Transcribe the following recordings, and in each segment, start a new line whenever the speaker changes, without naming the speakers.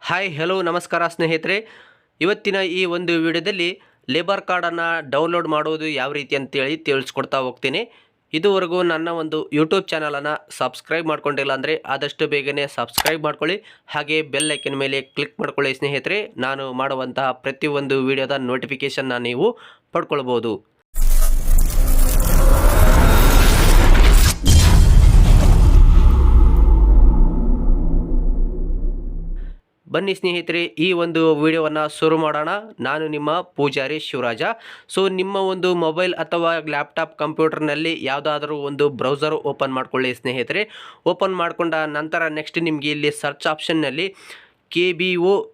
Hi hello ನಮಸ್ಕಾರ ಸ್ನೇಹಿತರೆ. ಇವತ್ತಿನ ಈ ಒಂದು ವಿಡಿಯೋದಲ್ಲಿ ಲೇಬರ್ ಕಾರ್ಡನ್ನು ಡೌನ್ಲೋಡ್ ಮಾಡೋದು ಯಾವ ರೀತಿ ಅಂತೇಳಿ ತಿಳಿಸ್ಕೊಡ್ತಾ ಹೋಗ್ತೀನಿ. ಇದುವರೆಗೂ ನನ್ನ ಒಂದು ಯೂಟ್ಯೂಬ್ ಚಾನಲನ್ನು ಸಬ್ಸ್ಕ್ರೈಬ್ ಮಾಡ್ಕೊಂಡಿಲ್ಲ ಅಂದರೆ ಆದಷ್ಟು ಬೇಗನೆ ಸಬ್ಸ್ಕ್ರೈಬ್ ಮಾಡ್ಕೊಳ್ಳಿ. ಹಾಗೆ ಬೆಲ್ ಐಕನ್ ಮೇಲೆ ಕ್ಲಿಕ್ ಮಾಡ್ಕೊಳ್ಳಿ ಸ್ನೇಹಿತರೆ. ನಾನು ಮಾಡುವಂತಹ ಪ್ರತಿಯೊಂದು ವಿಡಿಯೋದ ನೋಟಿಫಿಕೇಷನ್ನ ನೀವು ಪಡ್ಕೊಳ್ಬೋದು. ಬನ್ನಿ ಸ್ನೇಹಿತರೆ, ಈ ಒಂದು ವಿಡಿಯೋವನ್ನು ಶುರು ಮಾಡೋಣ. ನಾನು ನಿಮ್ಮ ಪೂಜಾರಿ ಶಿವರಾಜ. ಸೊ ನಿಮ್ಮ ಒಂದು ಮೊಬೈಲ್ ಅಥವಾ ಲ್ಯಾಪ್ಟಾಪ್ ಕಂಪ್ಯೂಟರ್ನಲ್ಲಿ ಯಾವುದಾದ್ರೂ ಒಂದು ಬ್ರೌಸರ್ ಓಪನ್ ಮಾಡ್ಕೊಳ್ಳಿ ಸ್ನೇಹಿತರೆ. ಓಪನ್ ಮಾಡಿಕೊಂಡ ನಂತರ ನೆಕ್ಸ್ಟ್ ನಿಮಗೆ ಇಲ್ಲಿ ಸರ್ಚ್ ಆಪ್ಷನ್ನಲ್ಲಿ KBOCWWB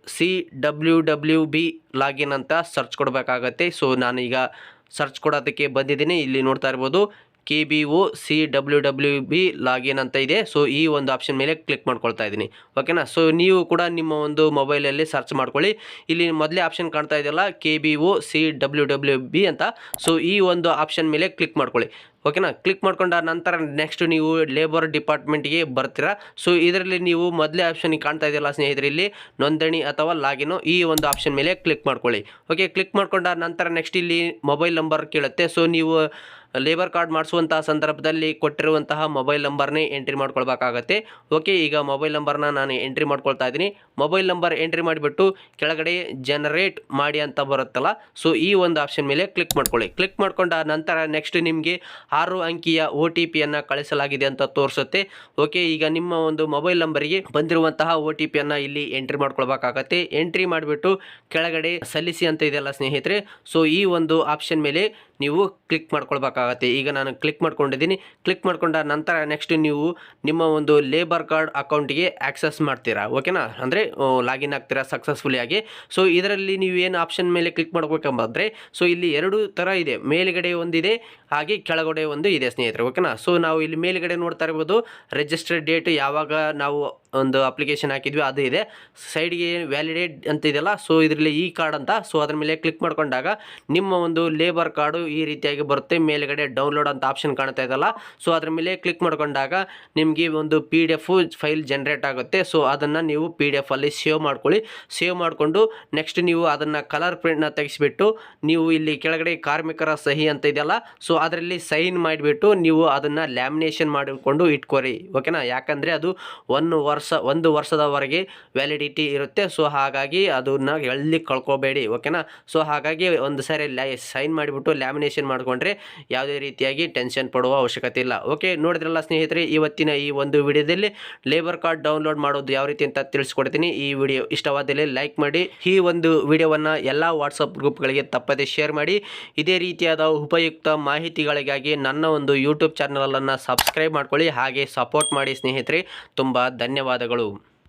ಲಾಗಿನ್ ಅಂತ ಸರ್ಚ್ ಕೊಡಬೇಕಾಗತ್ತೆ. ಸೊ ನಾನೀಗ ಸರ್ಚ್ ಕೊಡೋದಕ್ಕೆ ಬಂದಿದ್ದೀನಿ. ಇಲ್ಲಿ ನೋಡ್ತಾ ಇರ್ಬೋದು KBOCWWB ಲಾಗಿನ್ ಅಂತ ಇದೆ. ಸೊ ಈ ಒಂದು ಆಪ್ಷನ್ ಮೇಲೆ ಕ್ಲಿಕ್ ಮಾಡ್ಕೊಳ್ತಾ ಇದ್ದೀನಿ. ಓಕೆನಾ. ಸೊ ನೀವು ಕೂಡ ನಿಮ್ಮ ಒಂದು ಮೊಬೈಲಲ್ಲಿ ಸರ್ಚ್ ಮಾಡ್ಕೊಳ್ಳಿ. ಇಲ್ಲಿ ಮೊದಲೇ ಆಪ್ಷನ್ ಕಾಣ್ತಾ ಇದೆಯಲ್ಲ KBOCWWB ಅಂತ. ಸೊ ಈ ಒಂದು ಆಪ್ಷನ್ ಮೇಲೆ ಕ್ಲಿಕ್ ಮಾಡ್ಕೊಳ್ಳಿ. ಓಕೆನಾ. ಕ್ಲಿಕ್ ಮಾಡ್ಕೊಂಡ ನಂತರ ನೆಕ್ಸ್ಟ್ ನೀವು ಲೇಬರ್ ಡಿಪಾರ್ಟ್ಮೆಂಟ್ಗೆ ಬರ್ತೀರಾ. ಸೊ ಇದರಲ್ಲಿ ನೀವು ಮೊದಲೇ ಆಪ್ಷನ್ ಕಾಣ್ತಾ ಇದೆಯಲ್ಲ ಸ್ನೇಹಿತರೆ, ಇಲ್ಲಿ ನೋಂದಣಿ ಅಥವಾ ಲಾಗಿನ್, ಈ ಒಂದು ಆಪ್ಷನ್ ಮೇಲೆ ಕ್ಲಿಕ್ ಮಾಡ್ಕೊಳ್ಳಿ. ಓಕೆ, ಕ್ಲಿಕ್ ಮಾಡ್ಕೊಂಡ ನಂತರ ನೆಕ್ಸ್ಟ್ ಇಲ್ಲಿ ಮೊಬೈಲ್ ನಂಬರ್ ಕೇಳುತ್ತೆ. ಸೊ ನೀವು ಲೇಬರ್ ಕಾರ್ಡ್ ಮಾಡಿಸುವಂತಹ ಸಂದರ್ಭದಲ್ಲಿ ಕೊಟ್ಟಿರುವಂತಹ ಮೊಬೈಲ್ ನಂಬರ್ನೇ ಎಂಟ್ರಿ ಮಾಡ್ಕೊಳ್ಬೇಕಾಗತ್ತೆ. ಓಕೆ, ಈಗ ಮೊಬೈಲ್ ನಂಬರ್ನ ನಾನು ಎಂಟ್ರಿ ಮಾಡ್ಕೊಳ್ತಾ ಇದ್ದೀನಿ. ಮೊಬೈಲ್ ನಂಬರ್ ಎಂಟ್ರಿ ಮಾಡಿಬಿಟ್ಟು ಕೆಳಗಡೆ ಜನರೇಟ್ ಮಾಡಿ ಅಂತ ಬರುತ್ತಲ್ಲ, ಸೊ ಈ ಒಂದು ಆಪ್ಷನ್ ಮೇಲೆ ಕ್ಲಿಕ್ ಮಾಡ್ಕೊಳ್ಳಿ. ಕ್ಲಿಕ್ ಮಾಡ್ಕೊಂಡ ನಂತರ ನೆಕ್ಸ್ಟ್ ನಿಮಗೆ 6 ಅಂಕಿಯ OTPಯನ್ನು ಕಳಿಸಲಾಗಿದೆ ಅಂತ ತೋರಿಸುತ್ತೆ. ಓಕೆ, ಈಗ ನಿಮ್ಮ ಒಂದು ಮೊಬೈಲ್ ನಂಬರಿಗೆ ಬಂದಿರುವಂತಹ OTPಯನ್ನು ಇಲ್ಲಿ ಎಂಟ್ರಿ ಮಾಡ್ಕೊಳ್ಬೇಕಾಗತ್ತೆ. ಎಂಟ್ರಿ ಮಾಡಿಬಿಟ್ಟು ಕೆಳಗಡೆ ಸಲ್ಲಿಸಿ ಅಂತ ಇದೆಯಲ್ಲ ಸ್ನೇಹಿತರೆ, ಸೊ ಈ ಒಂದು ಆಪ್ಷನ್ ಮೇಲೆ ನೀವು ಕ್ಲಿಕ್ ಮಾಡ್ಕೊಳ್ಬೇಕಾಗತ್ತೆ. ಈಗ ನಾನು ಕ್ಲಿಕ್ ಮಾಡ್ಕೊಂಡಿದ್ದೀನಿ. ಕ್ಲಿಕ್ ಮಾಡ್ಕೊಂಡ ನಂತರ ನೆಕ್ಸ್ಟ್ ನೀವು ನಿಮ್ಮ ಒಂದು ಲೇಬರ್ ಕಾರ್ಡ್ ಅಕೌಂಟಿಗೆ ಆಕ್ಸೆಸ್ ಮಾಡ್ತೀರಾ. ಓಕೆನಾ, ಅಂದರೆ ಲಾಗಿನ್ ಆಗ್ತೀರಾ ಸಕ್ಸಸ್ಫುಲಿ ಆಗಿ. ಸೊ ಇದರಲ್ಲಿ ನೀವು ಏನು ಆಪ್ಷನ್ ಮೇಲೆ ಕ್ಲಿಕ್ ಮಾಡ್ಬೇಕಂಬಂದರೆ, ಸೊ ಇಲ್ಲಿ 2 ಥರ ಇದೆ. ಮೇಲ್ಗಡೆ ಒಂದಿದೆ, ಹಾಗೆ ಕೆಳಗಡೆ ಒಂದು ಇದೆ ಸ್ನೇಹಿತರೆ. ಓಕೆನಾ. ಸೊ ನಾವು ಇಲ್ಲಿ ಮೇಲ್ಗಡೆ ನೋಡ್ತಾ ಇರ್ಬೋದು ರಿಜಿಸ್ಟರ್ಡ್ ಡೇಟ್, ಯಾವಾಗ ನಾವು ಒಂದು ಅಪ್ಲಿಕೇಶನ್ ಹಾಕಿದ್ವಿ ಅದು ಇದೆ. ಸೈಡ್ಗೆ ವ್ಯಾಲಿಡೇಟ್ ಅಂತ ಇದೆಯಲ್ಲ, ಸೊ ಇದರಲ್ಲಿ ಈ ಕಾರ್ಡ್ ಅಂತ. ಸೊ ಅದ್ರ ಮೇಲೆ ಕ್ಲಿಕ್ ಮಾಡ್ಕೊಂಡಾಗ ನಿಮ್ಮ ಒಂದು ಲೇಬರ್ ಕಾರ್ಡು ಈ ರೀತಿಯಾಗಿ ಬರುತ್ತೆ. ಮೇಲ್ಗಡೆ ಡೌನ್ಲೋಡ್ ಅಂತ ಆಪ್ಷನ್ ಕಾಣ್ತಾ ಇದೆಯಲ್ಲ, ಸೊ ಅದ್ರ ಮೇಲೆ ಕ್ಲಿಕ್ ಮಾಡ್ಕೊಂಡಾಗ ನಿಮಗೆ ಒಂದು PDF ಫೈಲ್ ಜನರೇಟ್ ಆಗುತ್ತೆ. ಸೊ ಅದನ್ನು ನೀವು PDF ಅಲ್ಲಿ ಸೇವ್ ಮಾಡ್ಕೊಳ್ಳಿ. ಸೇವ್ ಮಾಡಿಕೊಂಡು ನೆಕ್ಸ್ಟ್ ನೀವು ಅದನ್ನು ಕಲರ್ ಪ್ರಿಂಟ್ನ ತೆಗೆಸಿಬಿಟ್ಟು ನೀವು ಇಲ್ಲಿ ಕೆಳಗಡೆ ಕಾರ್ಮಿಕರ ಸಹಿ ಅಂತ ಇದೆಯಲ್ಲ, ಸೊ ಅದರಲ್ಲಿ ಸೈನ್ ಮಾಡಿಬಿಟ್ಟು ನೀವು ಅದನ್ನು ಲ್ಯಾಮಿನೇಷನ್ ಮಾಡಿಕೊಂಡು ಇಟ್ಕೊರಿ. ಓಕೆನಾ. ಯಾಕಂದರೆ ಅದು 1 ವರ್ಷದವರೆಗೆ ವ್ಯಾಲಿಡಿಟಿ ಇರುತ್ತೆ. ಸೊ ಹಾಗಾಗಿ ಅದನ್ನು ಎಲ್ಲಿ ಕಳ್ಕೊಬೇಡಿ. ಓಕೆನಾ. ಸೊ ಹಾಗಾಗಿ ಒಂದು ಸಾರಿ ಸೈನ್ ಮಾಡಿಬಿಟ್ಟು ಲ್ಯಾಮಿನೇಷನ್ ಮಾಡಿಕೊಂಡ್ರೆ ಯಾವುದೇ ರೀತಿಯಾಗಿ ಟೆನ್ಷನ್ ಪಡುವ ಅವಶ್ಯಕತೆ ಇಲ್ಲ. ಓಕೆ, ನೋಡಿದ್ರಲ್ಲ ಸ್ನೇಹಿತರೆ, ಇವತ್ತಿನ ಈ ಒಂದು ವಿಡಿಯೋದಲ್ಲಿ ಲೇಬರ್ ಕಾರ್ಡ್ ಡೌನ್ಲೋಡ್ ಮಾಡೋದು ಯಾವ ರೀತಿ ಅಂತ ತಿಳಿಸ್ಕೊಡ್ತೀನಿ. ಈ ವಿಡಿಯೋ ಇಷ್ಟವಾದಲ್ಲಿ ಲೈಕ್ ಮಾಡಿ. ಈ ಒಂದು ವಿಡಿಯೋವನ್ನು ಎಲ್ಲ ವಾಟ್ಸಪ್ ಗ್ರೂಪ್ಗಳಿಗೆ ತಪ್ಪದೇ ಶೇರ್ ಮಾಡಿ. ಇದೇ ರೀತಿಯಾದ ಉಪಯುಕ್ತ ಮಾಹಿತಿಗಳಿಗಾಗಿ ನನ್ನ ಒಂದು ಯೂಟ್ಯೂಬ್ ಚಾನಲನ್ನು ಸಬ್ಸ್ಕ್ರೈಬ್ ಮಾಡ್ಕೊಳ್ಳಿ. ಹಾಗೆ ಸಪೋರ್ಟ್ ಮಾಡಿ ಸ್ನೇಹಿತರೆ. ತುಂಬ ಧನ್ಯವಾದಗಳು.